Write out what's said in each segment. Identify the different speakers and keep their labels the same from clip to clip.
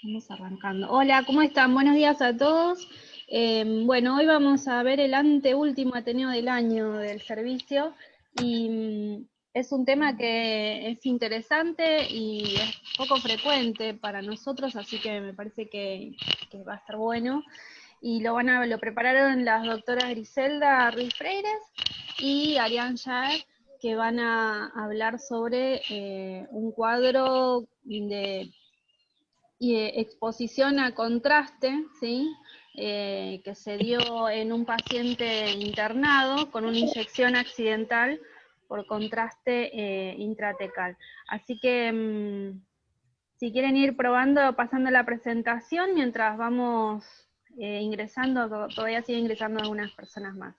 Speaker 1: Vamos arrancando. Hola, ¿cómo están? Buenos días a todos. Bueno, hoy vamos a ver el anteúltimo Ateneo del año del servicio y es un tema que es interesante y es poco frecuente para nosotros, así que me parece que va a estar bueno. Y lo prepararon las doctoras Griselda Ruiz Freires y Ariane Jaer, que van a hablar sobre un cuadro de exposición a contraste, ¿sí? Que se dio en un paciente internado con una inyección accidental por contraste intratecal. Así que si quieren ir probando, pasando la presentación, mientras vamos ingresando, todavía siguen ingresando algunas personas más.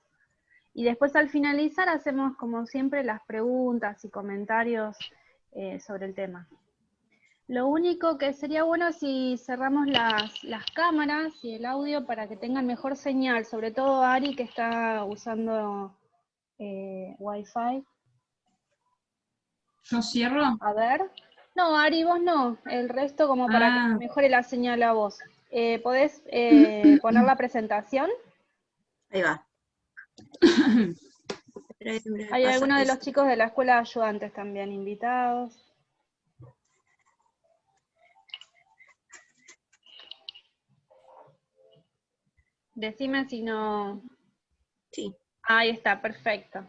Speaker 1: Y después al finalizar hacemos como siempre las preguntas y comentarios sobre el tema. Lo único que sería bueno si cerramos las cámaras y el audio para que tengan mejor señal, sobre todo Ari que está usando Wi-Fi.
Speaker 2: ¿Yo cierro?
Speaker 1: A ver. No, Ari, vos no. El resto como para que mejore la señal a vos. ¿Podés poner la presentación?
Speaker 3: Ahí va.
Speaker 1: Hay algunos de los chicos de la escuela de ayudantes también invitados. Decime si no...
Speaker 3: Sí.
Speaker 1: Ahí está, perfecto.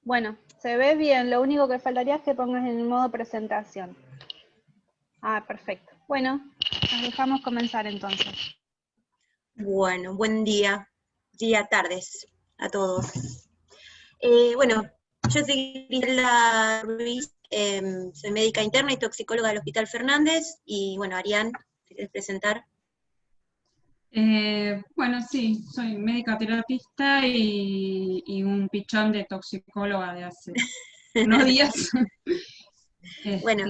Speaker 1: Bueno, se ve bien, lo único que faltaría es que pongas en modo presentación. Ah, perfecto. Bueno, nos dejamos comenzar entonces.
Speaker 3: Bueno, buen día, tardes a todos. Bueno, yo soy Griselda Ruiz, soy médica interna y toxicóloga del Hospital Fernández, y bueno, Ariane, ¿te quieres presentar?
Speaker 2: Bueno, sí, soy médica terapista y un pichón de toxicóloga de hace unos días.
Speaker 3: Bueno,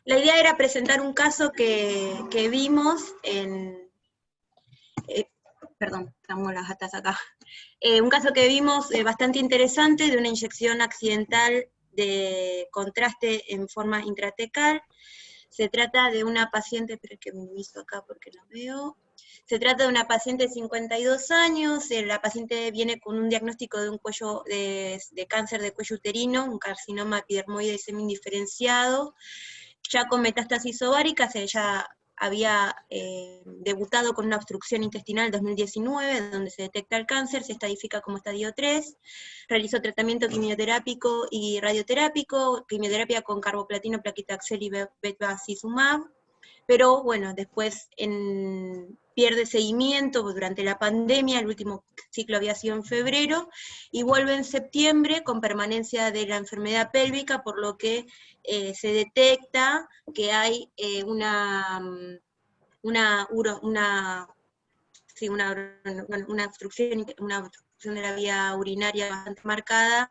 Speaker 3: la idea era presentar un caso que vimos en... perdón, estamos las atas acá. Un caso que vimos bastante interesante de una inyección accidental de contraste en forma intratecal. Se trata de una paciente, espera que me hizo acá porque la veo. Se trata de una paciente de 52 años, la paciente viene con un diagnóstico de un cuello de cáncer de cuello uterino, un carcinoma epidermoide semi-indiferenciado, ya con metástasis ováricas. Ella había debutado con una obstrucción intestinal en 2019, donde se detecta el cáncer, se estadifica como estadio 3, realizó tratamiento quimioterápico y radioterápico, quimioterapia con carboplatino, plaquitaxel y bevacizumab, pero bueno, después pierde seguimiento durante la pandemia, el último ciclo había sido en febrero, y vuelve en septiembre con permanencia de la enfermedad pélvica, por lo que se detecta que hay una obstrucción de la vía urinaria bastante marcada,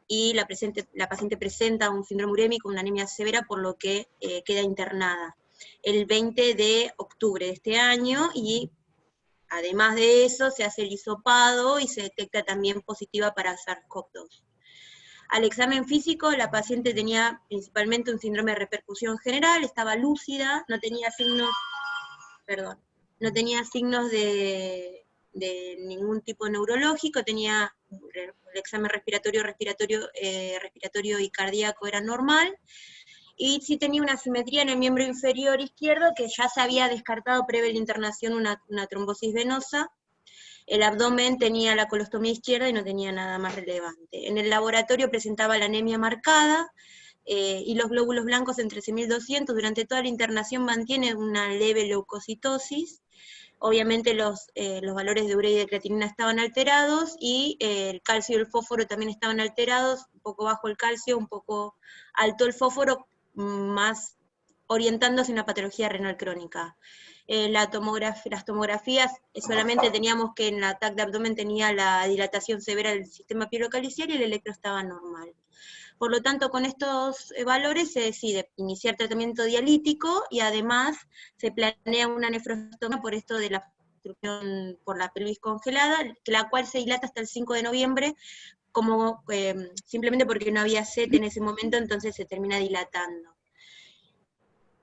Speaker 3: y la paciente presenta un síndrome urémico, una anemia severa, por lo que queda internada el 20 de octubre de este año, y además de eso se hace el hisopado y se detecta también positiva para SARS-CoV-2. Al examen físico, la paciente tenía principalmente un síndrome de repercusión general, estaba lúcida, no tenía signos de ningún tipo neurológico, tenía el examen respiratorio y cardíaco era normal, y sí tenía una asimetría en el miembro inferior izquierdo, que ya se había descartado previa a la internación una trombosis venosa. El abdomen tenía la colostomía izquierda y no tenía nada más relevante. En el laboratorio presentaba la anemia marcada, y los glóbulos blancos en 13.200, durante toda la internación mantiene una leve leucocitosis. Obviamente los valores de urea y de creatinina estaban alterados, y el calcio y el fósforo también estaban alterados, un poco bajo el calcio, un poco alto el fósforo, más orientándose a una patología renal crónica. Las tomografías, solamente teníamos que en la TAC de abdomen tenía la dilatación severa del sistema pielocaliciar y el electro estaba normal. Por lo tanto, con estos valores se decide iniciar tratamiento dialítico, y además se planea una nefrostomía por esto de la obstrucción por la pelvis congelada, la cual se dilata hasta el 5 de noviembre, como simplemente porque no había CET en ese momento, entonces se termina dilatando.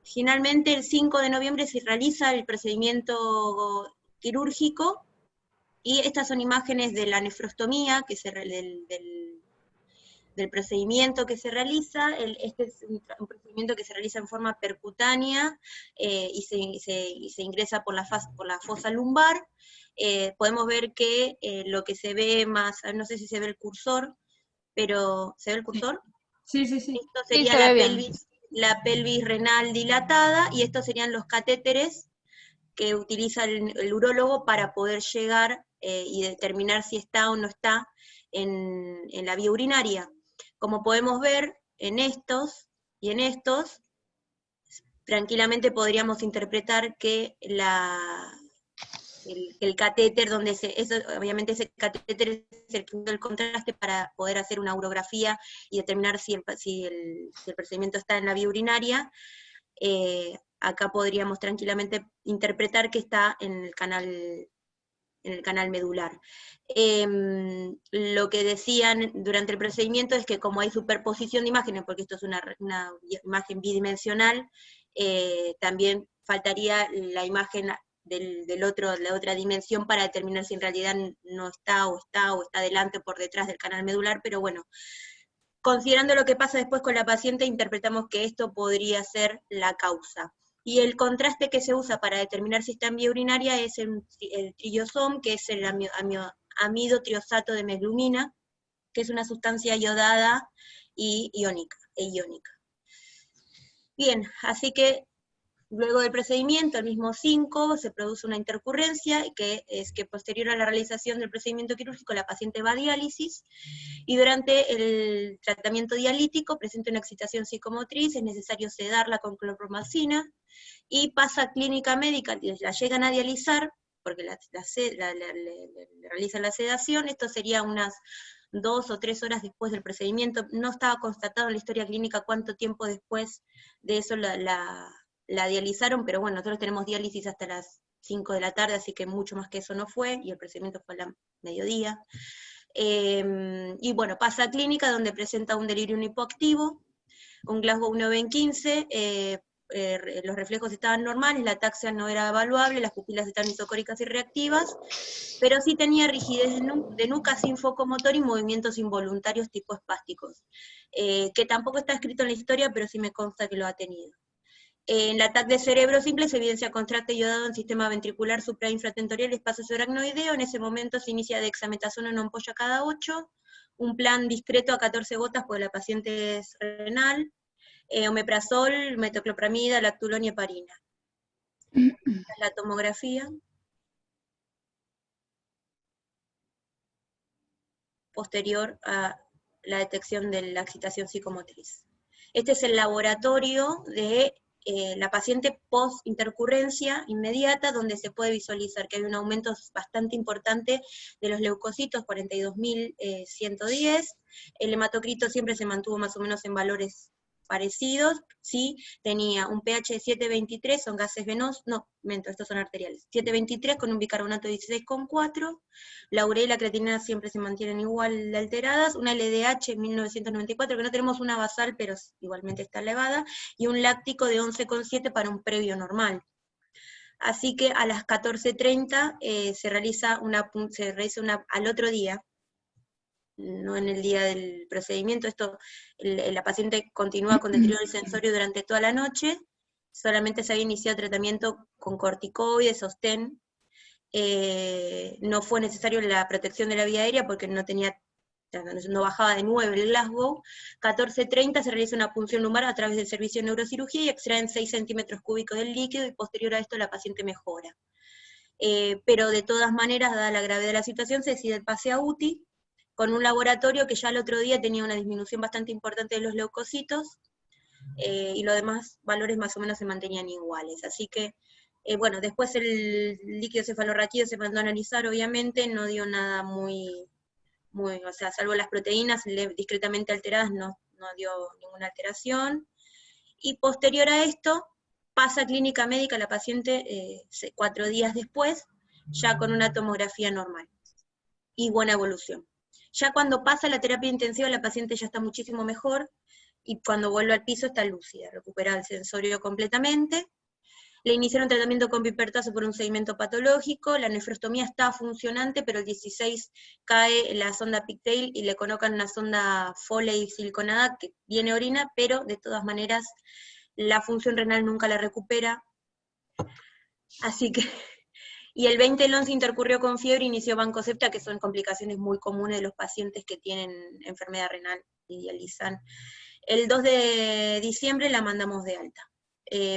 Speaker 3: Finalmente, el 5 de noviembre se realiza el procedimiento quirúrgico, y estas son imágenes de la nefrostomía, del procedimiento que se realiza. Este es un procedimiento que se realiza en forma percutánea, y se ingresa por la fosa lumbar. Podemos ver que lo que se ve más, no sé si se ve el cursor, pero ¿se ve el cursor?
Speaker 2: Sí.
Speaker 3: Esto sería
Speaker 1: se ve bien.
Speaker 3: la pelvis renal dilatada, y estos serían los catéteres que utiliza el urólogo para poder llegar y determinar si está o no está en la vía urinaria. Como podemos ver, en estos y en estos, tranquilamente podríamos interpretar que el catéter, obviamente ese catéter es el contraste para poder hacer una urografía y determinar si el procedimiento está en la vía urinaria. Acá podríamos tranquilamente interpretar que está en el canal medular. Lo que decían durante el procedimiento es que como hay superposición de imágenes, porque esto es una imagen bidimensional, también faltaría la imagen de la otra dimensión para determinar si en realidad no está o está delante o por detrás del canal medular, pero bueno, considerando lo que pasa después con la paciente, interpretamos que esto podría ser la causa. Y el contraste que se usa para determinar si está en vía urinaria es el triosom, que es el amido triosato de meglumina, que es una sustancia iodada e iónica. Bien, así que luego del procedimiento, el mismo 5, se produce una intercurrencia, que es que posterior a la realización del procedimiento quirúrgico la paciente va a diálisis, y durante el tratamiento dialítico presenta una excitación psicomotriz, es necesario sedarla con clorpromacina, y pasa a clínica médica, la llegan a dializar, porque le realizan la sedación. Esto sería unas 2 o 3 horas después del procedimiento. No estaba constatado en la historia clínica cuánto tiempo después de eso la dializaron, pero bueno, nosotros tenemos diálisis hasta las 5 de la tarde, así que mucho más que eso no fue, y el procedimiento fue a la mediodía. Y bueno, pasa a clínica donde presenta un delirium hipoactivo, un Glasgow 9 en 15, los reflejos estaban normales, la ataxia no era evaluable, las pupilas están isocóricas y reactivas, pero sí tenía rigidez de nuca sin foco motor y movimientos involuntarios tipo espásticos, que tampoco está escrito en la historia, pero sí me consta que lo ha tenido. En el ataque de cerebro simple se evidencia contraste iodado en sistema ventricular suprainfratentorial y espacio subaracnoideo. En ese momento se inicia dexametasona en una ampolla cada 8, un plan discreto a 14 gotas porque la paciente es renal, omeprazol, metoclopramida, lactulón y heparina. Esta es la tomografía. Posterior a la detección de la excitación psicomotriz. Este es el laboratorio de la paciente post-intercurrencia inmediata, donde se puede visualizar que hay un aumento bastante importante de los leucocitos, 42.110, el hematocrito siempre se mantuvo más o menos en valores parecidos, sí, tenía un pH de 7,23, son gases venosos, no, estos son arteriales, 7,23 con un bicarbonato de 16,4, la urea y la creatinina siempre se mantienen igual de alteradas, una LDH en 1994, que no tenemos una basal, pero igualmente está elevada, y un láctico de 11,7 para un previo normal. Así que a las 14:30 se realiza al otro día, no en el día del procedimiento, la paciente continúa con deterioro sensorio durante toda la noche, solamente se había iniciado tratamiento con corticoides, sostén, no fue necesario la protección de la vía aérea porque no bajaba de 9 el Glasgow. 14:30 se realiza una punción lumbar a través del servicio de neurocirugía y extraen 6 centímetros cúbicos del líquido, y posterior a esto la paciente mejora. Pero de todas maneras, dada la gravedad de la situación, se decide el pase a UTI, con un laboratorio que ya el otro día tenía una disminución bastante importante de los leucocitos, y los demás valores más o menos se mantenían iguales. Así que, bueno, después el líquido cefalorraquídeo se mandó a analizar, obviamente, no dio nada o sea, salvo las proteínas discretamente alteradas, no dio ninguna alteración. Y posterior a esto, pasa a clínica médica la paciente 4 días después, ya con una tomografía normal, y buena evolución. Ya cuando pasa la terapia intensiva, la paciente ya está muchísimo mejor, y cuando vuelve al piso está lúcida, recupera el sensorio completamente. Le iniciaron tratamiento con pipertazo por un sedimento patológico, la nefrostomía está funcionante, pero el 16 cae la sonda Pigtail y le colocan una sonda Foley siliconada que tiene orina, pero de todas maneras la función renal nunca la recupera. Así que, y el 20 del 11 intercurrió con fiebre, inició vancosepta, que son complicaciones muy comunes de los pacientes que tienen enfermedad renal y dializan. El 2 de diciembre la mandamos de alta,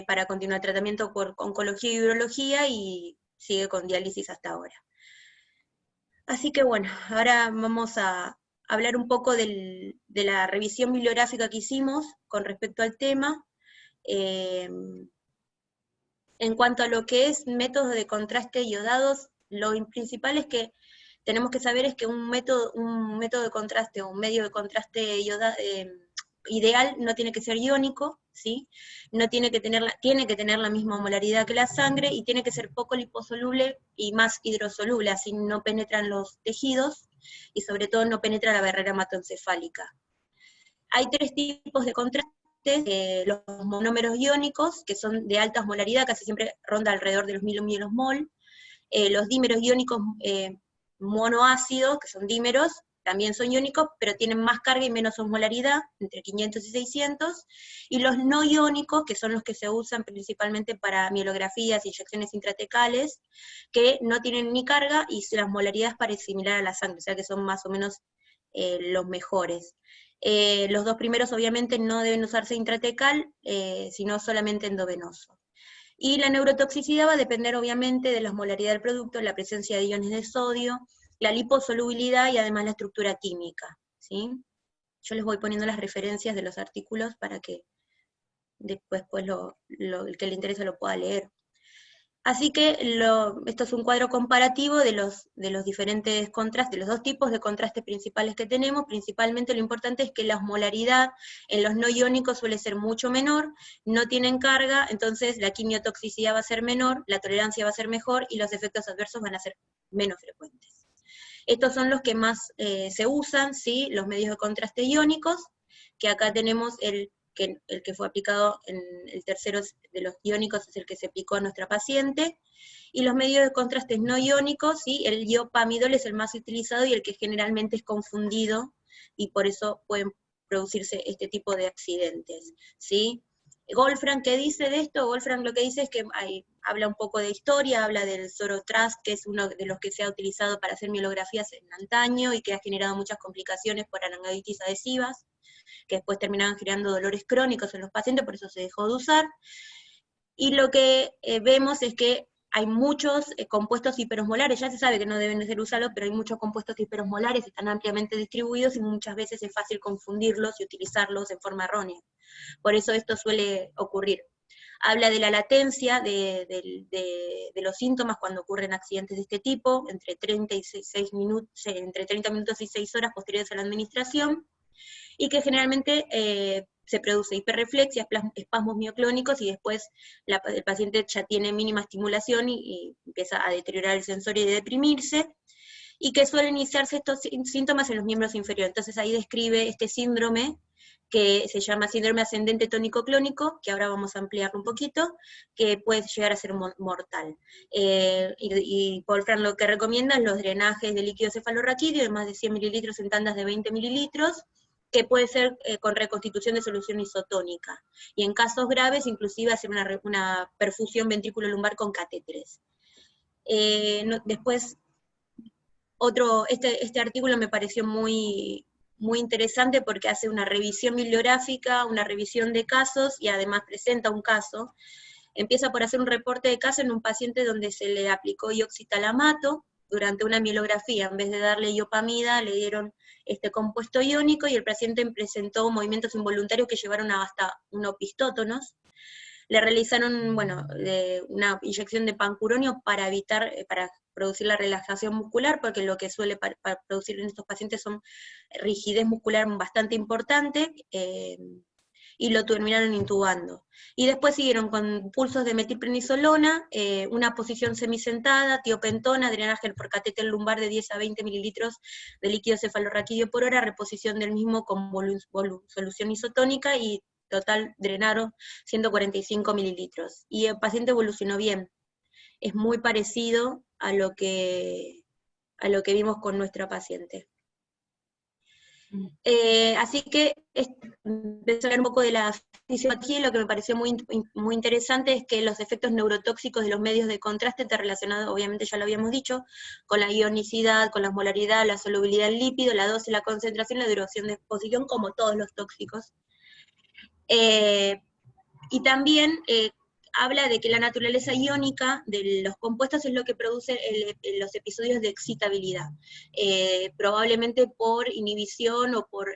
Speaker 3: para continuar tratamiento por oncología y urología, y sigue con diálisis hasta ahora. Así que bueno, ahora vamos a hablar un poco de la revisión bibliográfica que hicimos con respecto al tema. En cuanto a lo que es métodos de contraste iodados, lo principal es que tenemos que saber es que un método de contraste o un medio de contraste ideal no tiene que ser iónico, ¿sí? No tiene que tener la misma molaridad que la sangre, y tiene que ser poco liposoluble y más hidrosoluble, así no penetran los tejidos, y sobre todo no penetra la barrera hematoencefálica. Hay 3 tipos de contraste. Los monómeros iónicos, que son de alta molaridad, casi siempre ronda alrededor de los 1000 milmol. Los dímeros iónicos monoácidos, que son dímeros, también son iónicos, pero tienen más carga y menos osmolaridad, entre 500 y 600, y los no iónicos, que son los que se usan principalmente para mielografías, inyecciones intratecales, que no tienen ni carga, y la osmolaridad es parecida, similar a la sangre, o sea que son más o menos los mejores. Los 2 primeros obviamente no deben usarse intratecal, sino solamente endovenoso. Y la neurotoxicidad va a depender obviamente de la osmolaridad del producto, la presencia de iones de sodio, la liposolubilidad y además la estructura química, ¿sí? Yo les voy poniendo las referencias de los artículos para que después el que le interese lo pueda leer. Así que esto es un cuadro comparativo de los diferentes contrastes, de los 2 tipos de contrastes principales que tenemos. Principalmente lo importante es que la osmolaridad en los no iónicos suele ser mucho menor, no tienen carga, entonces la quimiotoxicidad va a ser menor, la tolerancia va a ser mejor, y los efectos adversos van a ser menos frecuentes. Estos son los que más se usan, ¿sí? Los medios de contraste iónicos, que acá tenemos el que fue aplicado en el tercero de los iónicos, es el que se aplicó a nuestra paciente, y los medios de contrastes no iónicos, ¿sí? El iopamidol es el más utilizado y el que generalmente es confundido, y por eso pueden producirse este tipo de accidentes, ¿sí? Goldfram, ¿qué dice de esto? Goldfram lo que dice es que habla un poco de historia, habla del Sorotrast, que es uno de los que se ha utilizado para hacer mielografías en antaño, y que ha generado muchas complicaciones por arangoiditis adhesivas, que después terminaban generando dolores crónicos en los pacientes, por eso se dejó de usar. Y lo que vemos es que hay muchos compuestos hiperosmolares, ya se sabe que no deben de ser usados, pero hay muchos compuestos hiperosmolares, están ampliamente distribuidos, y muchas veces es fácil confundirlos y utilizarlos en forma errónea. Por eso esto suele ocurrir. Habla de la latencia de los síntomas cuando ocurren accidentes de este tipo, entre 30 minutos y 6 horas posteriores a la administración, y que generalmente se produce hiperreflexia, espasmos mioclónicos, y después el paciente ya tiene mínima estimulación y empieza a deteriorar el sensorio y deprimirse, y que suelen iniciarse estos síntomas en los miembros inferiores. Entonces ahí describe este síndrome, que se llama síndrome ascendente tónico-clónico, que ahora vamos a ampliarlo un poquito, que puede llegar a ser mortal. Y Wolfram lo que recomienda es los drenajes de líquido cefalorraquídeo de más de 100 mililitros en tandas de 20 mililitros, que puede ser con reconstitución de solución isotónica, y en casos graves inclusive hacer una perfusión ventrículo lumbar con catéteres. Después, este artículo me pareció muy interesante porque hace una revisión bibliográfica, una revisión de casos, y además presenta un caso. Empieza por hacer un reporte de caso en un paciente donde se le aplicó ioxitalamato durante una mielografía. En vez de darle iopamida, le dieron este compuesto iónico, y el paciente presentó movimientos involuntarios que llevaron hasta unopistótonos. Le realizaron, una inyección de pancuronio para producir la relajación muscular, porque lo que suele para producir en estos pacientes son rigidez muscular bastante importante, y lo terminaron intubando. Y después siguieron con pulsos de metilprednisolona, una posición semisentada, tiopentona, drenaje por catéter lumbar de 10 a 20 mililitros de líquido cefalorraquídeo por hora, reposición del mismo con solución isotónica, y total drenaron 145 mililitros. Y el paciente evolucionó bien. Es muy parecido a lo que vimos con nuestra paciente. Así que empecé a hablar un poco de la fisiología, y lo que me pareció muy interesante es que los efectos neurotóxicos de los medios de contraste están relacionados, obviamente ya lo habíamos dicho, con la ionicidad, con la osmolaridad, la solubilidad en lípido, la dosis, la concentración, la duración de exposición, como todos los tóxicos. Y también habla de que la naturaleza iónica de los compuestos es lo que produce los episodios de excitabilidad, probablemente por inhibición o por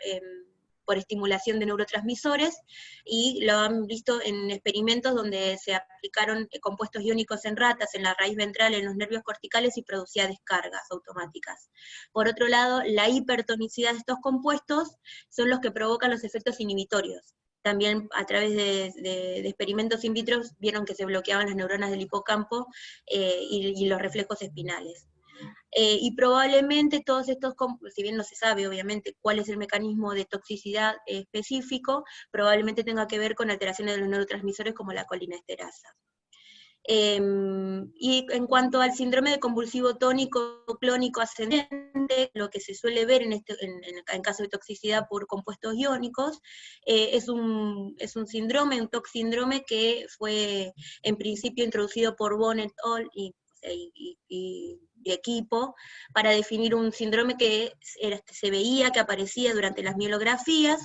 Speaker 3: estimulación de neurotransmisores, y lo han visto en experimentos donde se aplicaron compuestos iónicos en ratas, en la raíz ventral, en los nervios corticales, y producía descargas automáticas. Por otro lado, la hipertonicidad de estos compuestos son los que provocan los efectos inhibitorios. También a través de experimentos in vitro vieron que se bloqueaban las neuronas del hipocampo y los reflejos espinales. Y probablemente todos estos, si bien no se sabe obviamente cuál es el mecanismo de toxicidad específico, probablemente tenga que ver con alteraciones de los neurotransmisores como la colinesterasa. Y en cuanto al síndrome de convulsivo tónico clónico ascendente, lo que se suele ver en caso de toxicidad por compuestos iónicos, es un síndrome, un TOC síndrome, que fue en principio introducido por Bonnet et al. Y equipo, para definir un síndrome que se veía, que aparecía durante las mielografías,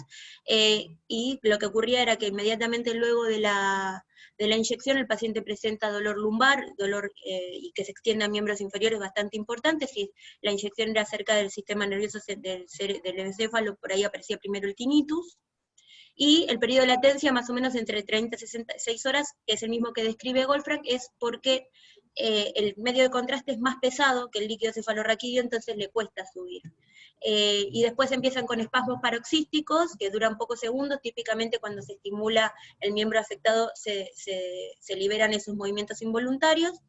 Speaker 3: y lo que ocurría era que inmediatamente luego de la inyección el paciente presenta dolor lumbar, dolor y que se extiende a miembros inferiores bastante importante. Si la inyección era cerca del sistema nervioso del encéfalo, por ahí aparecía primero el tinnitus, y el periodo de latencia más o menos entre 30 y 66 horas, que es el mismo que describe Goldfrack, es porque el medio de contraste es más pesado que el líquido cefalorraquídeo, entonces le cuesta subir. Y después empiezan con espasmos paroxísticos, que duran pocos segundos. Típicamente cuando se estimula el miembro afectado se liberan esos movimientos involuntarios.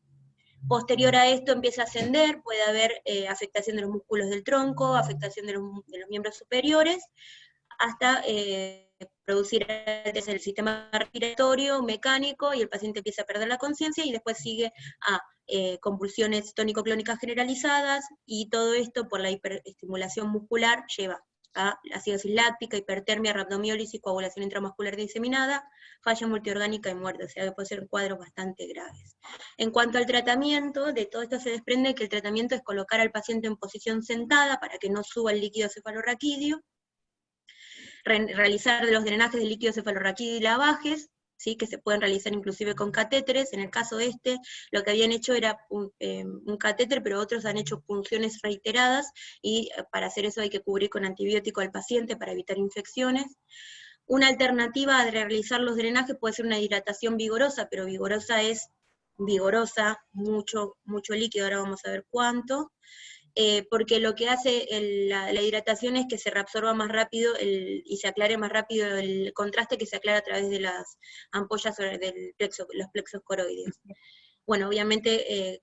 Speaker 3: Posterior a esto empieza a ascender, puede haber afectación de los músculos del tronco, afectación de los miembros superiores, hasta producir el sistema respiratorio, mecánico, y el paciente empieza a perder la conciencia, y después sigue a convulsiones tónico-clónicas generalizadas, y todo esto por la hiperestimulación muscular lleva a acidosis láctica, hipertermia, rhabdomiólisis, coagulación intramuscular diseminada, falla multiorgánica y muerte, o sea que puede ser cuadros bastante graves. En cuanto al tratamiento, de todo esto se desprende que el tratamiento es colocar al paciente en posición sentada para que no suba el líquido cefalorraquídeo, realizar los drenajes de líquido cefalorraquídeo y lavajes, ¿sí? Que se pueden realizar inclusive con catéteres. En el caso de lo que habían hecho era un catéter, pero otros han hecho punciones reiteradas, y para hacer eso hay que cubrir con antibiótico al paciente para evitar infecciones. Una alternativa a realizar los drenajes puede ser una hidratación vigorosa, pero vigorosa es vigorosa, mucho líquido, ahora vamos a ver cuánto. Porque lo que hace la hidratación es que se reabsorba más rápido y se aclare más rápido el contraste, que se aclara a través de las ampollas los plexos coroides. Bueno, obviamente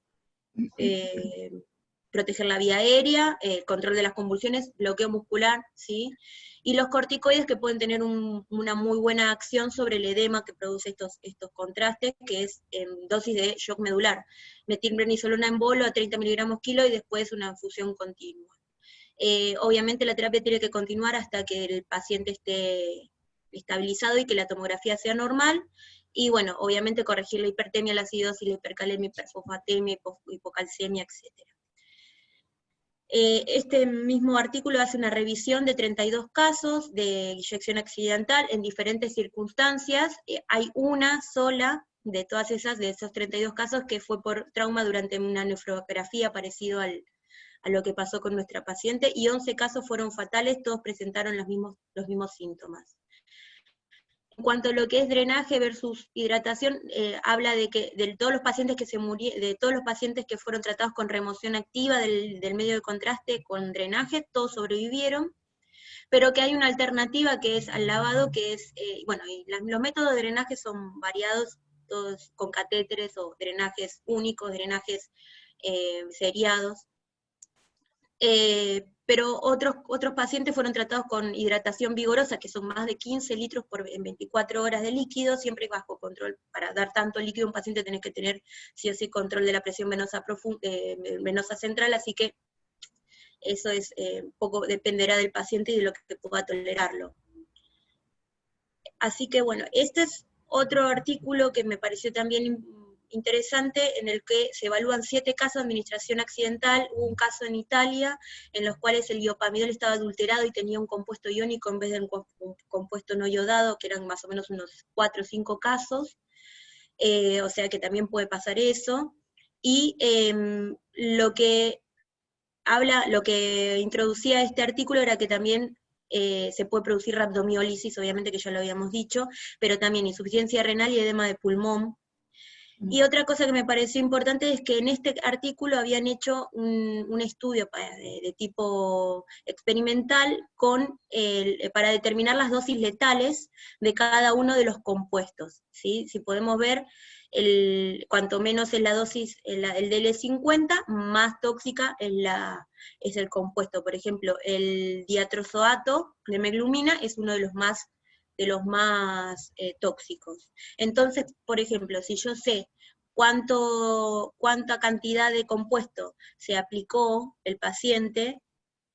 Speaker 3: proteger la vía aérea, control de las convulsiones, bloqueo muscular, ¿sí? Y los corticoides, que pueden tener una muy buena acción sobre el edema que produce estos contrastes, que es en dosis de shock medular. Metilprednisolona en bolo a 30 miligramos kilo, y después una infusión continua. Obviamente la terapia tiene que continuar hasta que el paciente esté estabilizado y que la tomografía sea normal, y bueno, obviamente corregir la hipertemia, la acidosis, la hipercalemia, hiperfosfatemia, hipocalcemia, etc. Este mismo artículo hace una revisión de 32 casos de inyección accidental en diferentes circunstancias. Hay una sola de todas esas, de esos 32 casos, que fue por trauma durante una nefrografía, parecido a lo que pasó con nuestra paciente, y 11 casos fueron fatales, todos presentaron los mismos síntomas. En cuanto a lo que es drenaje versus hidratación, habla de que de todos los pacientes que fueron tratados con remoción activa del medio de contraste con drenaje, todos sobrevivieron, pero que hay una alternativa que es al lavado, que es, bueno, y los métodos de drenaje son variados, todos con catéteres o drenajes únicos, drenajes seriados. Pero otros pacientes fueron tratados con hidratación vigorosa, que son más de 15 litros en 24 horas de líquido, siempre bajo control. Para dar tanto líquido a un paciente tenés que tener sí o sí control de la presión venosa, venosa central, así que eso es poco dependerá del paciente y de lo que pueda tolerarlo. Así que bueno, este es otro artículo que me pareció también interesante, en el que se evalúan 7 casos de administración accidental. Hubo un caso en Italia, en los cuales el iopamidol estaba adulterado y tenía un compuesto iónico en vez de un compuesto no iodado, que eran más o menos unos 4 o 5 casos, o sea que también puede pasar eso. Y lo que introducía este artículo era que también se puede producir rhabdomiólisis, obviamente que ya lo habíamos dicho, pero también insuficiencia renal y edema de pulmón. Y otra cosa que me pareció importante es que en este artículo habían hecho un estudio de tipo experimental para determinar las dosis letales de cada uno de los compuestos, ¿sí? Si podemos ver, cuanto menos es la dosis, el DL50, más tóxica es el compuesto. Por ejemplo, el diatrozoato de meglumina es uno de los más tóxicos. Entonces, por ejemplo, si yo sé cuánta cantidad de compuesto se aplicó el paciente,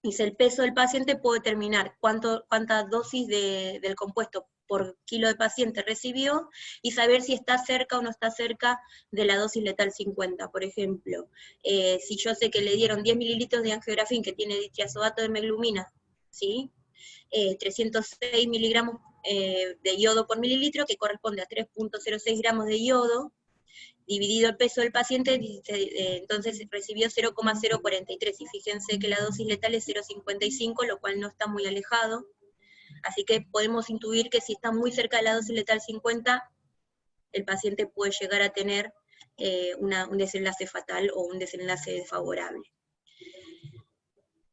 Speaker 3: y sé el peso del paciente, puedo determinar cuánta dosis del compuesto por kilo de paciente recibió, y saber si está cerca o no está cerca de la dosis letal 50. Por ejemplo, si yo sé que le dieron 10 mililitros de angiografín, que tiene ditriazoato de meglumina, ¿sí? 306 miligramos de yodo por mililitro, que corresponde a 3.06 gramos de yodo, dividido el peso del paciente, entonces recibió 0,043, y fíjense que la dosis letal es 0,55, lo cual no está muy alejado, así que podemos intuir que si está muy cerca de la dosis letal 50, el paciente puede llegar a tener un desenlace fatal o un desenlace desfavorable.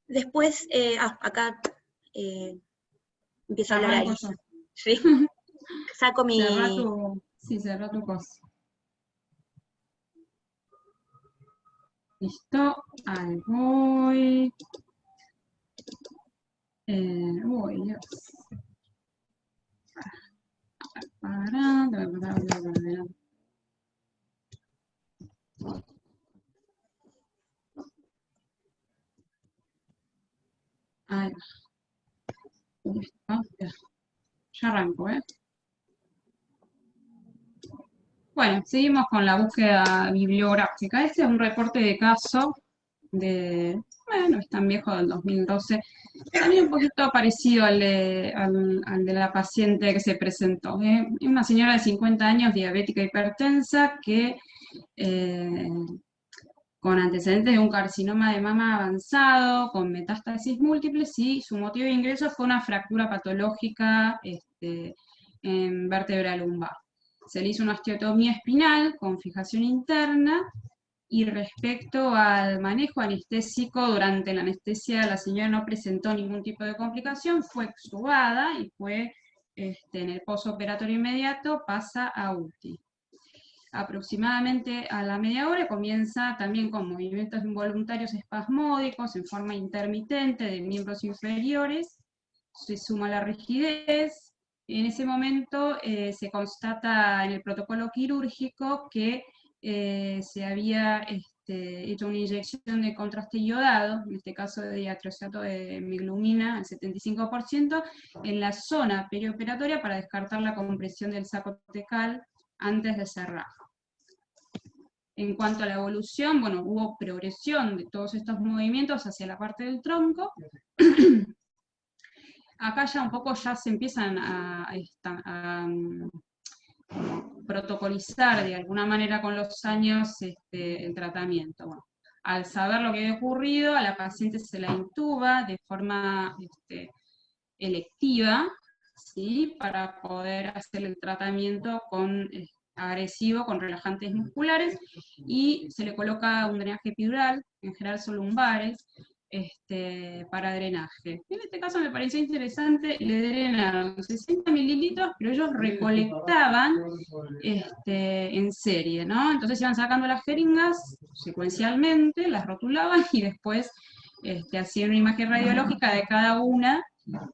Speaker 3: Después, acá empiezo a hablar ahí. ¿Sí? Saco mi...
Speaker 2: Cerrá tu cosa. Listo, ahí voy. Uy, Dios. Ahí va. Listo, ya arranco, Bueno, seguimos con la búsqueda bibliográfica. Este es un reporte de caso bueno, es tan viejo, del 2012, también un poquito parecido al de la paciente que se presentó. Una señora de 50 años, diabética hipertensa, que con antecedentes de un carcinoma de mama avanzado, con metástasis múltiples, y su motivo de ingreso fue una fractura patológica en vértebra lumbar. Se le hizo una osteotomía espinal con fijación interna, y respecto al manejo anestésico, durante la anestesia la señora no presentó ningún tipo de complicación, fue extubada y fue en el posoperatorio inmediato pasa a UTI. Aproximadamente a la media hora comienza también con movimientos involuntarios espasmódicos en forma intermitente de miembros inferiores, se suma la rigidez. En ese momento se constata en el protocolo quirúrgico que se había hecho una inyección de contraste iodado, en este caso de diatroceato de meglumina al 75%, en la zona perioperatoria para descartar la compresión del saco tecal antes de cerrar. En cuanto a la evolución, bueno, hubo progresión de todos estos movimientos hacia la parte del tronco. Acá ya un poco ya se empiezan a protocolizar de alguna manera con los años el tratamiento. Bueno, al saber lo que había ocurrido, a la paciente se la intuba de forma electiva, ¿sí? Para poder hacer el tratamiento agresivo con relajantes musculares, y se le coloca un drenaje epidural, en general son lumbares, para drenaje. En este caso me pareció interesante, le drenaron 60 mililitros, pero ellos recolectaban en serie, ¿no? Entonces iban sacando las jeringas secuencialmente, las rotulaban y después hacían una imagen radiológica de cada una,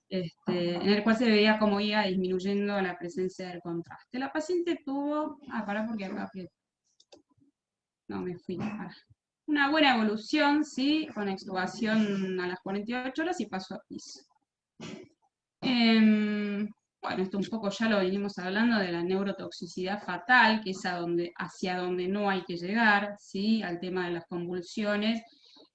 Speaker 2: en el cual se veía cómo iba disminuyendo la presencia del contraste. La paciente tuvo, pará porque acá aprieto. No, me fui, pará. Una buena evolución, ¿sí? Con extubación a las 48 horas y paso a piso. Bueno, esto un poco ya lo venimos hablando de la neurotoxicidad fatal, que es hacia donde no hay que llegar, ¿sí? Al tema de las convulsiones,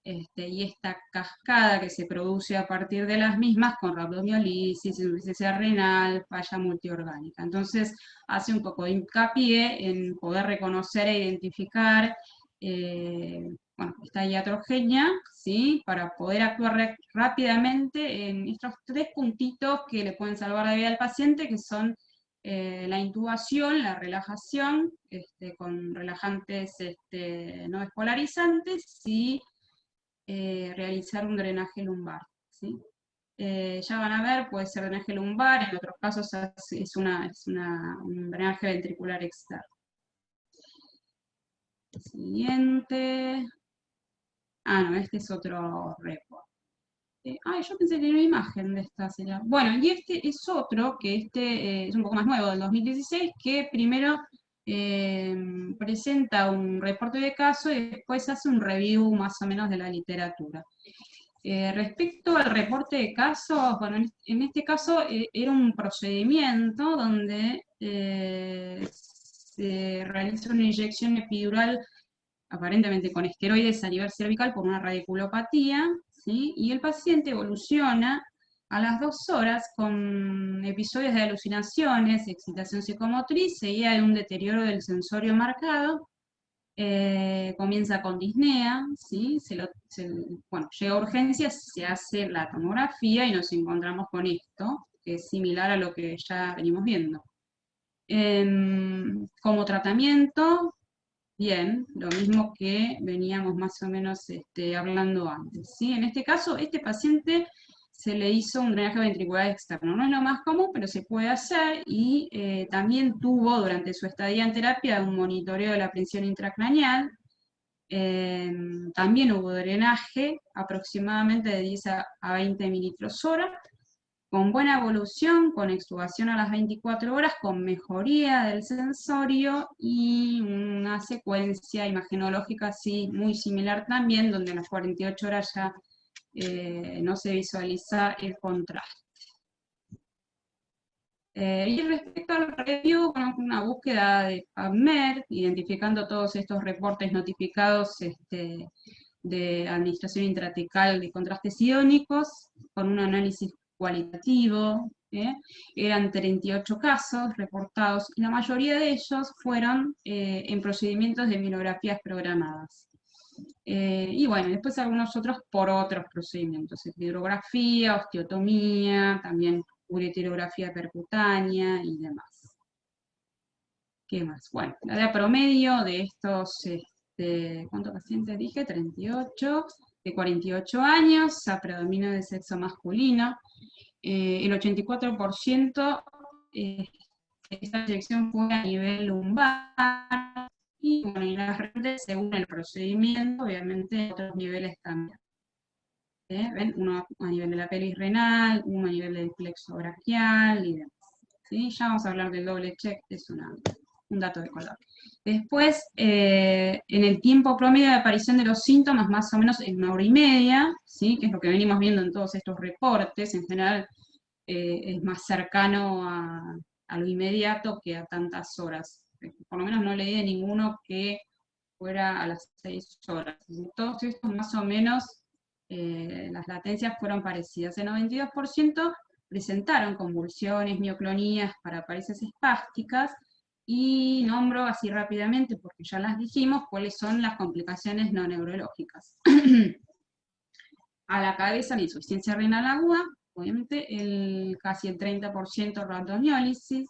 Speaker 2: y esta cascada que se produce a partir de las mismas con rhabdomiolisis, insuficiencia renal, falla multiorgánica. Entonces, hace un poco de hincapié en poder reconocer e identificar esta iatrogenia, ¿sí? Para poder actuar rápidamente en estos 3 puntitos que le pueden salvar la vida al paciente, que son la intubación, la relajación, con relajantes no despolarizantes, y realizar un drenaje lumbar, ¿sí? Ya van a ver, puede ser drenaje lumbar, en otros casos es un drenaje ventricular externo. Siguiente. No, este es otro report. Yo pensé que era una imagen de esta señal. Bueno, y este es otro, que es un poco más nuevo, del 2016, que primero presenta un reporte de caso y después hace un review más o menos de la literatura. Respecto al reporte de casos, bueno, en este caso era un procedimiento donde se realiza una inyección epidural aparentemente con esteroides a nivel cervical por una radiculopatía, ¿sí? Y el paciente evoluciona a las 2 horas con episodios de alucinaciones, excitación psicomotriz, seguida de un deterioro del sensorio marcado, comienza con disnea, ¿sí? Llega a urgencias, se hace la tomografía y nos encontramos con esto, que es similar a lo que ya venimos viendo. Como tratamiento, bien, lo mismo que veníamos más o menos hablando antes, ¿sí? En este caso, este paciente se le hizo un drenaje ventricular externo. No es lo más común, pero se puede hacer, y también tuvo durante su estadía en terapia un monitoreo de la presión intracraneal. También hubo drenaje, aproximadamente de 10 a 20 mililitros hora, con buena evolución, con extubación a las 24 horas, con mejoría del sensorio y una secuencia imagenológica así muy similar también, donde en las 48 horas ya no se visualiza el contraste. Y respecto al review, una búsqueda de PubMed, identificando todos estos reportes notificados de administración intratecal de contrastes iónicos, con un análisis cualitativo. Eran 38 casos reportados, y la mayoría de ellos fueron en procedimientos de mielografías programadas. Y bueno, después algunos otros por otros procedimientos, epidurografía, osteotomía, también ureterografía percutánea y demás. ¿Qué más? Bueno, la edad promedio de estos, ¿cuántos pacientes dije? 38, de 48 años, a predominio de sexo masculino. El 84% de esta inyección fue a nivel lumbar, y bueno, y las redes según el procedimiento, obviamente otros niveles también. ¿Ven? Uno a nivel de la pelvis renal, uno a nivel del plexo brachial y demás. ¿Sí? Ya vamos a hablar del doble check, es un dato de color. Después, en el tiempo promedio de aparición de los síntomas, más o menos en 1 hora y media, ¿sí? Que es lo que venimos viendo en todos estos reportes, en general es más cercano a lo inmediato que a tantas horas. Por lo menos no leí de ninguno que fuera a las 6 horas. Todos estos más o menos, las latencias fueron parecidas. El 92% presentaron convulsiones, mioclonías, paraparesis espásticas, y nombro así rápidamente, porque ya las dijimos, cuáles son las complicaciones no neurológicas. A la cabeza, la insuficiencia renal aguda, obviamente casi el 30% rhabdomiólisis,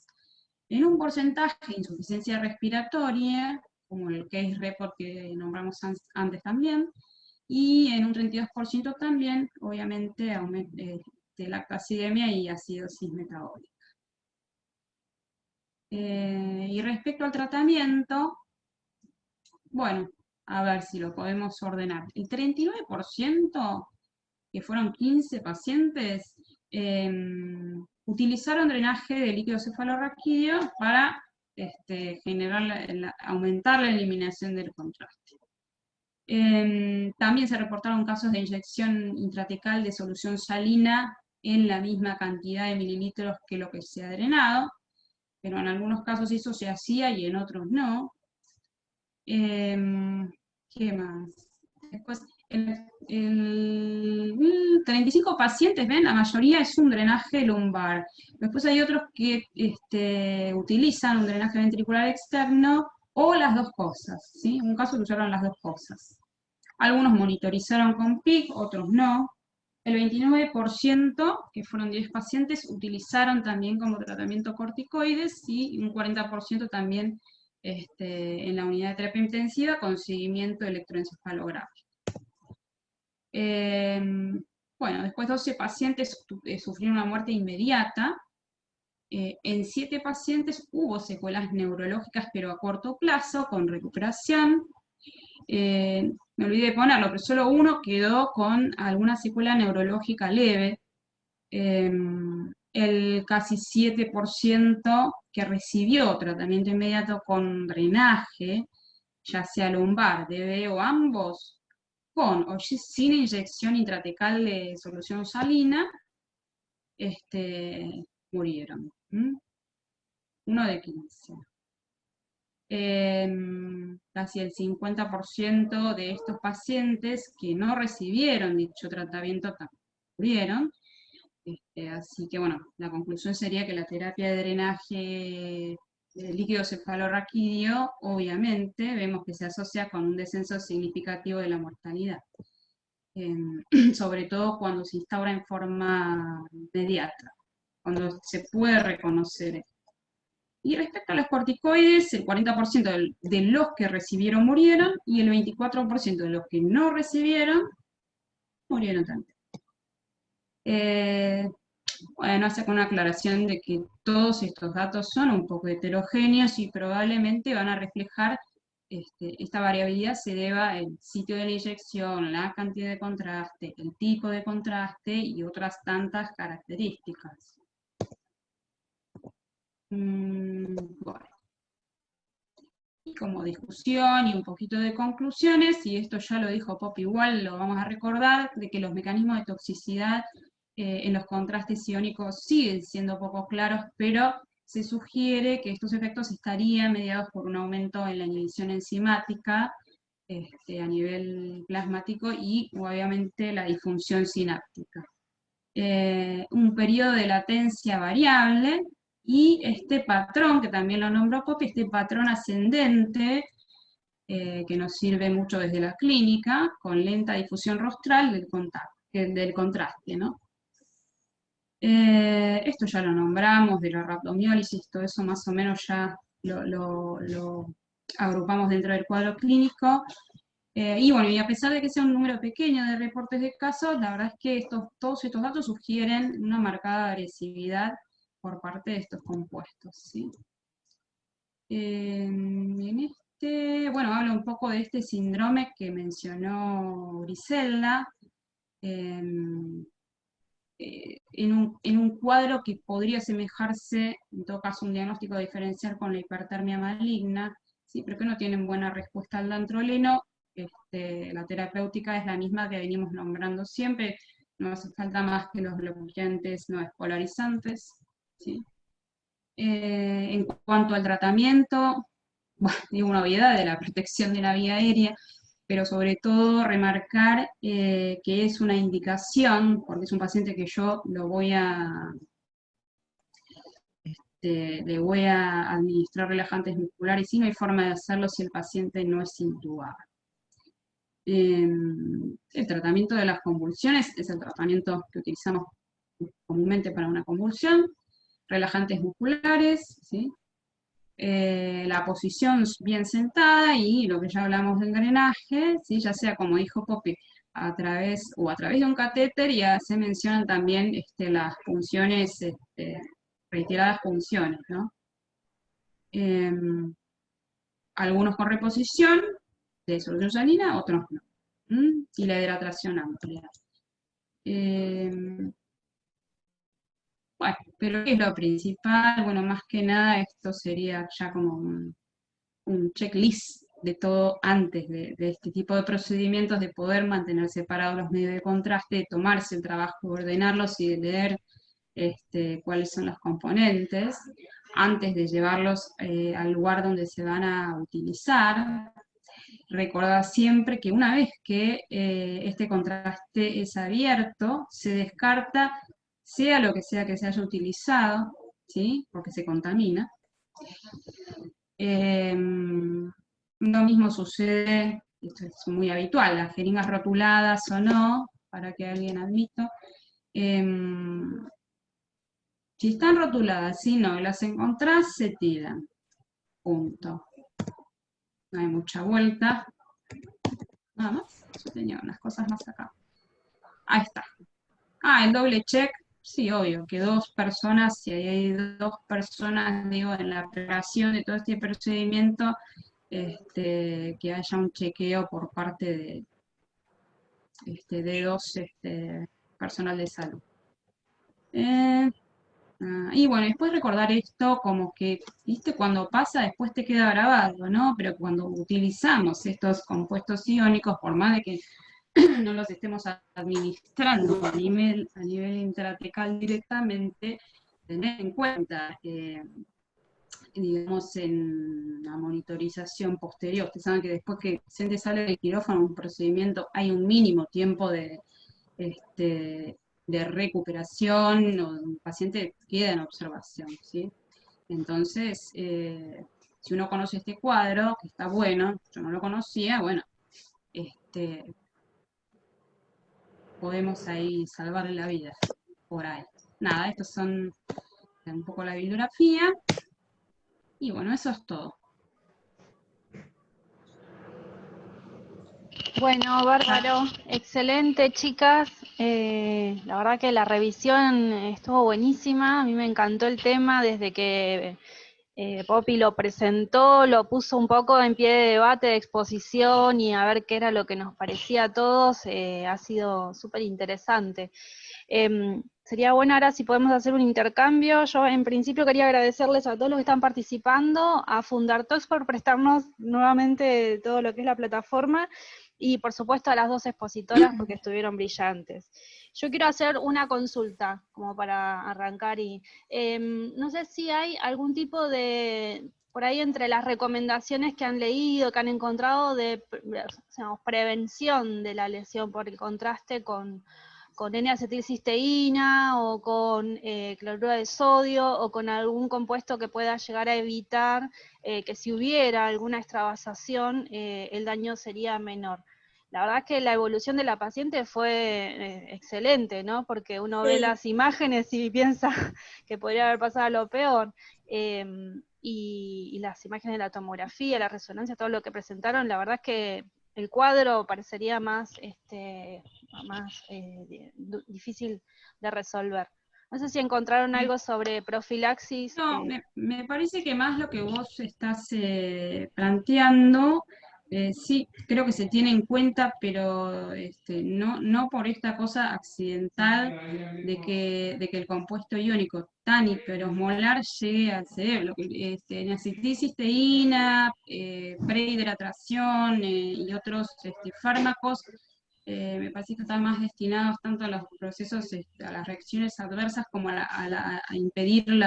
Speaker 2: en un porcentaje insuficiencia respiratoria, como el case report que nombramos antes también, y en un 32% también, obviamente, lactacidemia y acidosis metabólica. Y respecto al tratamiento, bueno, a ver si lo podemos ordenar. El 39%, que fueron 15 pacientes, utilizaron drenaje de líquido cefalorraquídeo para aumentar la eliminación del contraste. También se reportaron casos de inyección intratecal de solución salina en la misma cantidad de mililitros que lo que se ha drenado, pero en algunos casos eso se hacía y en otros no. ¿Qué más? Después, 35 pacientes, ven, la mayoría es un drenaje lumbar. Después hay otros que utilizan un drenaje ventricular externo o las dos cosas, ¿sí? Un caso que usaron las dos cosas. Algunos monitorizaron con PIC, otros no. El 29%, que fueron 10 pacientes, utilizaron también como tratamiento corticoides y un 40% también en la unidad de terapia intensiva con seguimiento electroencefalográfico. Bueno, después 12 pacientes sufrieron una muerte inmediata. En 7 pacientes hubo secuelas neurológicas, pero a corto plazo, con recuperación. Me olvidé de ponerlo, pero solo uno quedó con alguna secuela neurológica leve. El casi 7% que recibió tratamiento inmediato con drenaje, ya sea lumbar, DB o ambos, con o sin inyección intratecal de solución salina, murieron. Uno de 15. Casi el 50% de estos pacientes que no recibieron dicho tratamiento también murieron. Así que bueno, la conclusión sería que la terapia de drenaje de líquido cefalorraquídeo, obviamente, vemos que se asocia con un descenso significativo de la mortalidad. Sobre todo cuando se instaura en forma inmediata, cuando se puede reconocer esto. Y respecto a los corticoides, el 40% de los que recibieron murieron, y el 24% de los que no recibieron, murieron también. Bueno, hace con una aclaración de que todos estos datos son un poco heterogéneos y probablemente van a reflejar, esta variabilidad se deba al sitio de la inyección, la cantidad de contraste, el tipo de contraste y otras tantas características. Bueno. Y como discusión y un poquito de conclusiones, y esto ya lo dijo Pop igual, lo vamos a recordar, de que los mecanismos de toxicidad en los contrastes iónicos siguen siendo poco claros, pero se sugiere que estos efectos estarían mediados por un aumento en la inhibición enzimática a nivel plasmático y obviamente la disfunción sináptica. Un periodo de latencia variable, y este patrón, que también lo nombró Poppy, este patrón ascendente, que nos sirve mucho desde la clínica, con lenta difusión rostral del contraste, ¿no? Esto ya lo nombramos, de la rhabdomiólisis, todo eso más o menos ya lo agrupamos dentro del cuadro clínico. Y bueno, y a pesar de que sea un número pequeño de reportes de casos, la verdad es que todos estos datos sugieren una marcada agresividad por parte de estos compuestos, ¿sí? Bueno, hablo un poco de este síndrome que mencionó Griselda, en un cuadro que podría asemejarse, en todo caso, un diagnóstico diferencial con la hipertermia maligna, ¿sí? Pero que no tienen buena respuesta al dantroleno. La terapéutica es la misma que venimos nombrando siempre, no hace falta más que los bloqueantes no despolarizantes, ¿sí? En cuanto al tratamiento, bueno, digo una obviedad de la protección de la vía aérea, pero sobre todo remarcar que es una indicación, porque es un paciente que yo le voy a administrar relajantes musculares y no hay forma de hacerlo si el paciente no es intubado. El tratamiento de las convulsiones es el tratamiento que utilizamos comúnmente para una convulsión. Relajantes musculares, ¿sí? la posición bien sentada y lo que ya hablamos del drenaje, ¿sí? Ya sea como dijo Poppy, a través de un catéter, y se mencionan también las funciones, reiteradas funciones, ¿no? Algunos con reposición de solución salina, otros no. Y la hidratación amplia. Bueno, pero ¿qué es lo principal? Bueno, más que nada esto sería ya como un checklist de todo antes de este tipo de procedimientos, de poder mantener separados los medios de contraste, de tomarse el trabajo de ordenarlos y de leer cuáles son los componentes, antes de llevarlos al lugar donde se van a utilizar. Recordad siempre que una vez que este contraste es abierto, se descarta, sea lo que sea que se haya utilizado, ¿sí? Porque se contamina. Lo mismo sucede, esto es muy habitual, las jeringas rotuladas o no, para que alguien admita. Si están rotuladas, si no, y las encontrás, se tiran. Punto. No hay mucha vuelta. Nada más. Yo tenía unas cosas más acá. Ahí está. El doble check. Sí, obvio, que dos personas, si hay dos personas, digo, en la preparación de todo este procedimiento, que haya un chequeo por parte de dos personal de salud. Y bueno, después recordar esto como que, viste, cuando pasa después te queda grabado, ¿no? Pero cuando utilizamos estos compuestos iónicos, por más de que no los estemos administrando a nivel intratecal directamente, tener en cuenta, digamos, en la monitorización posterior. Ustedes saben que después que el paciente sale del quirófano, un procedimiento, hay un mínimo tiempo de recuperación, o el paciente queda en observación, ¿sí? Entonces, si uno conoce este cuadro, que está bueno, yo no lo conocía, bueno, podemos ahí salvarle la vida, por ahí. Nada, estos son un poco la bibliografía, y bueno, eso es todo.
Speaker 1: Bueno, bárbaro, excelente, chicas. La verdad que la revisión estuvo buenísima, a mí me encantó el tema desde que Poppy lo presentó, lo puso un poco en pie de debate, de exposición, y a ver qué era lo que nos parecía a todos. Ha sido súper interesante. Sería bueno ahora si podemos hacer un intercambio. Yo en principio quería agradecerles a todos los que están participando, a Fundartalks por prestarnos nuevamente todo lo que es la plataforma, y por supuesto a las dos expositoras porque estuvieron brillantes. Yo quiero hacer una consulta, como para arrancar, y no sé si hay algún tipo de, por ahí entre las recomendaciones que han leído, que han encontrado de prevención de la lesión por el contraste con N-acetilcisteína o con cloruro de sodio o con algún compuesto que pueda llegar a evitar que si hubiera alguna extravasación el daño sería menor. La verdad es que la evolución de la paciente fue excelente, ¿no? Porque uno ve las imágenes y piensa que podría haber pasado lo peor. Y las imágenes de la tomografía, la resonancia, todo lo que presentaron, la verdad es que el cuadro parecería más difícil de resolver. No sé si encontraron algo sobre profilaxis.
Speaker 2: No, me parece que más lo que vos estás planteando, sí, creo que se tiene en cuenta, pero no por esta cosa accidental de que el compuesto iónico tan hiperosmolar llegue al cerebro. N-acetilcisteína, prehidratación y otros fármacos, me parece que están más destinados tanto a los procesos, a las reacciones adversas, como a impedir el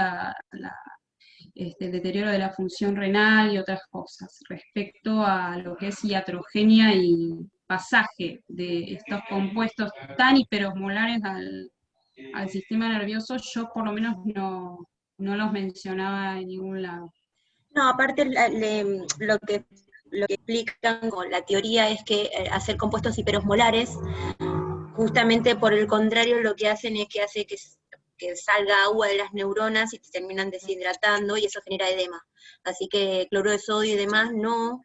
Speaker 2: deterioro de la función renal y otras cosas. Respecto a lo que es iatrogenia y pasaje de estos compuestos tan hiperosmolares al sistema nervioso, yo por lo menos no los mencionaba en ningún lado.
Speaker 3: No, aparte lo que explican con la teoría es que hacer compuestos hiperosmolares, justamente por el contrario, lo que hacen es que hace que que salga agua de las neuronas y te terminan deshidratando y eso genera edema. Así que cloruro de sodio y demás no,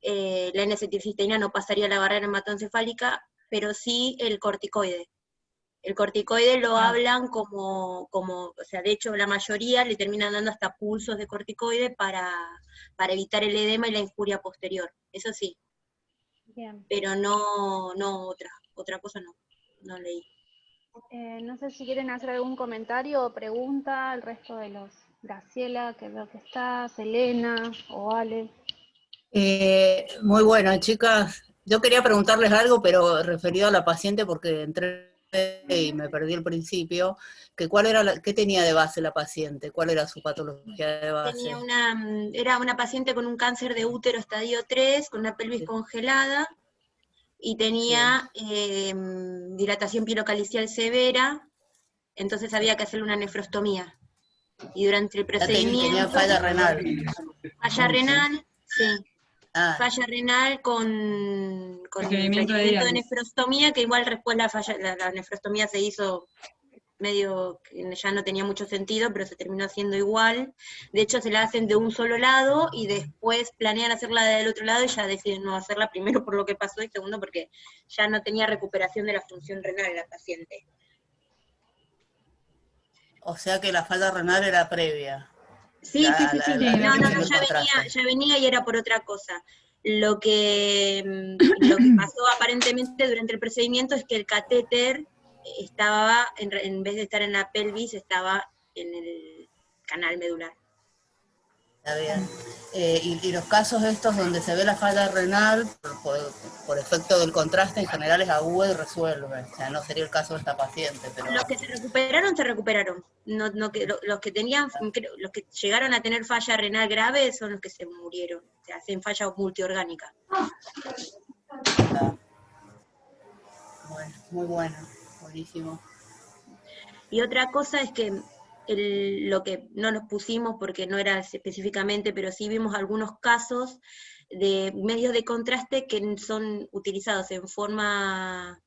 Speaker 3: la N-acetilcisteína no pasaría la barrera hematoencefálica, pero sí el corticoide. El corticoide lo hablan como, o sea, de hecho la mayoría le terminan dando hasta pulsos de corticoide para evitar el edema y la injuria posterior, eso sí.
Speaker 1: Bien.
Speaker 3: Pero no otra cosa no leí.
Speaker 1: No sé si quieren hacer algún comentario o pregunta al resto de los. Graciela, que veo que está, Selena o Ale.
Speaker 4: Muy bueno, chicas. Yo quería preguntarles algo, pero referido a la paciente, porque entré y me perdí el principio, que ¿qué tenía de base la paciente? ¿Cuál era su patología de base?
Speaker 3: Era una paciente con un cáncer de útero estadio 3, con una pelvis congelada, y tenía dilatación pilocalicial severa, entonces había que hacerle una nefrostomía. Y durante el procedimiento...
Speaker 4: Tenía falla renal.
Speaker 3: Falla renal, sí.
Speaker 4: Falla
Speaker 3: renal con requerimiento de nefrostomía, que igual después la nefrostomía se hizo medio que ya no tenía mucho sentido, pero se terminó haciendo igual. De hecho, se la hacen de un solo lado y después planean hacerla del otro lado y ya deciden no hacerla, primero por lo que pasó y segundo porque ya no tenía recuperación de la función renal la paciente.
Speaker 4: O sea que la falla renal era previa.
Speaker 3: Sí. No, ya venía y era por otra cosa. Lo que pasó aparentemente durante el procedimiento es que el catéter estaba, en vez de estar en la pelvis, estaba en el canal medular.
Speaker 4: Está bien. Y los casos estos donde se ve la falla renal, por efecto del contraste, en general es agudo y resuelve. O sea, no sería el caso de esta paciente. Pero...
Speaker 3: Los que se recuperaron. Los que llegaron a tener falla renal grave son los que se murieron. O sea, hacen falla multiorgánica.
Speaker 4: Bueno, muy bueno, buenísimo.
Speaker 3: Y otra cosa es que lo que no nos pusimos porque no era específicamente, pero sí vimos algunos casos de medios de contraste que son utilizados en forma,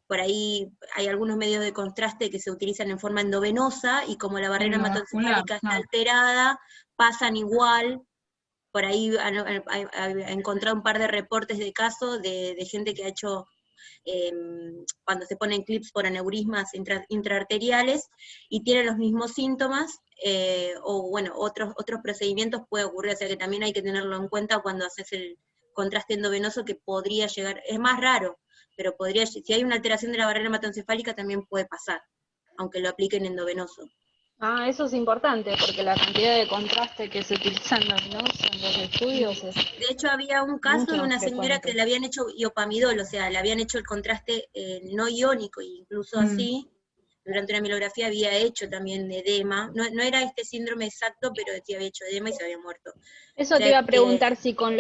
Speaker 3: por ahí hay algunos medios de contraste que se utilizan en forma endovenosa, y como la barrera hematoencefálica está alterada, pasan igual. Por ahí he encontrado un par de reportes de casos de gente que ha hecho, cuando se ponen clips por aneurismas intraarteriales y tienen los mismos síntomas, o bueno, otros procedimientos puede ocurrir, o sea que también hay que tenerlo en cuenta cuando haces el contraste endovenoso, que podría llegar, es más raro, pero si hay una alteración de la barrera hematoencefálica también puede pasar, aunque lo apliquen endovenoso.
Speaker 1: Eso es importante, porque la cantidad de contraste que se utiliza en los estudios es...
Speaker 3: De hecho, había un caso de una señora que le habían hecho iopamidol, o sea, le habían hecho el contraste no iónico, e incluso así, durante una mielografía había hecho también edema. No era este síndrome exacto, pero sí había hecho edema y se había muerto.
Speaker 1: Eso te iba a preguntar, si con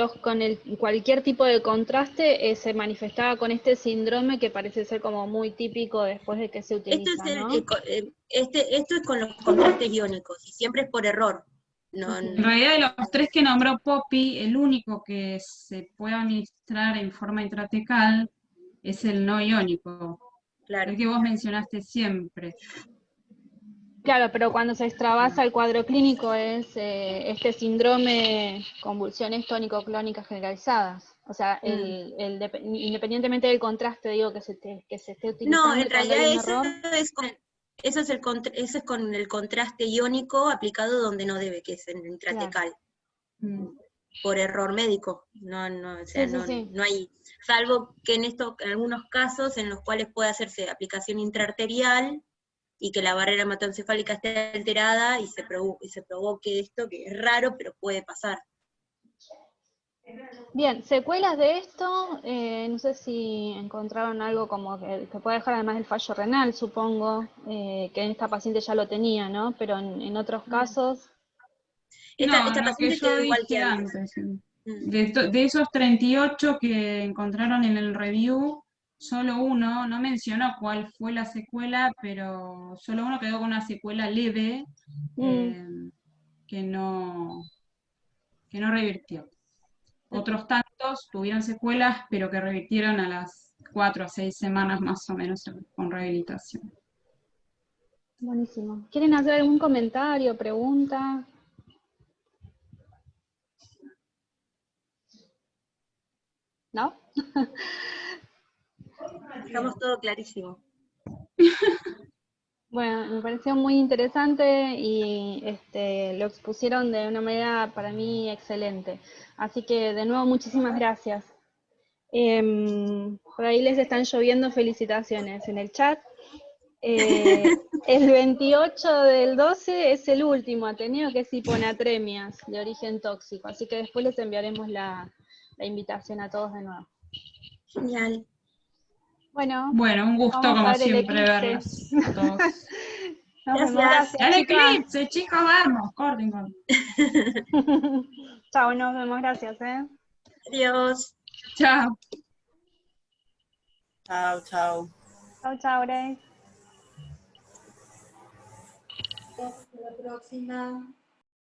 Speaker 1: cualquier tipo de contraste se manifestaba con este síndrome, que parece ser como muy típico después de que se utiliza,
Speaker 3: esto es con los contrastes iónicos, y siempre es por error.
Speaker 2: En realidad, de los tres que nombró Poppy, el único que se puede administrar en forma intratecal es el no iónico, el que vos mencionaste siempre.
Speaker 1: Claro, pero cuando se extravasa el cuadro clínico es este síndrome, convulsiones tónico-clónicas generalizadas. O sea, independientemente del contraste, digo, que se esté utilizando.
Speaker 3: No, en realidad eso es con el contraste iónico aplicado donde no debe, que es en el intratecal. Claro. Por error médico. No hay, salvo que en algunos casos en los cuales puede hacerse aplicación intraarterial y que la barrera hematoencefálica esté alterada y se provoque esto, que es raro, pero puede pasar.
Speaker 1: Bien, secuelas de esto, no sé si encontraron algo como que puede dejar, además del fallo renal, supongo, que en esta paciente ya lo tenía, ¿no? Pero en otros casos...
Speaker 3: Esta paciente quedó igual que antes.
Speaker 2: De esos 38 que encontraron en el review, solo uno, no mencionó cuál fue la secuela, pero solo uno quedó con una secuela leve, que no revirtió. Otros tantos tuvieron secuelas, pero que revirtieron a las 4 a 6 semanas más o menos con rehabilitación.
Speaker 1: Buenísimo. ¿Quieren hacer algún comentario, pregunta? ¿No?
Speaker 3: Dejamos todo clarísimo.
Speaker 1: Bueno, me pareció muy interesante y lo expusieron de una manera para mí excelente. Así que de nuevo muchísimas gracias. Por ahí les están lloviendo felicitaciones en el chat. El 28 del 12 es el último Ateneo, que es hiponatremias de origen tóxico. Así que después les enviaremos la invitación a todos de nuevo.
Speaker 3: Genial.
Speaker 1: Bueno,
Speaker 2: Bueno, un gusto
Speaker 1: vamos a
Speaker 2: como
Speaker 1: ver el
Speaker 2: siempre
Speaker 1: eclipse.
Speaker 2: verlos a todos.
Speaker 1: Nos vemos,
Speaker 3: Gracias.
Speaker 1: gracias,
Speaker 2: ¡El
Speaker 1: chicas.
Speaker 2: eclipse, chicos, vamos! Corten, corten.
Speaker 1: Chao, nos vemos, gracias.
Speaker 3: Adiós.
Speaker 2: Chao.
Speaker 4: Chao, chao.
Speaker 1: Chao, chao, Grace.
Speaker 3: Hasta la próxima.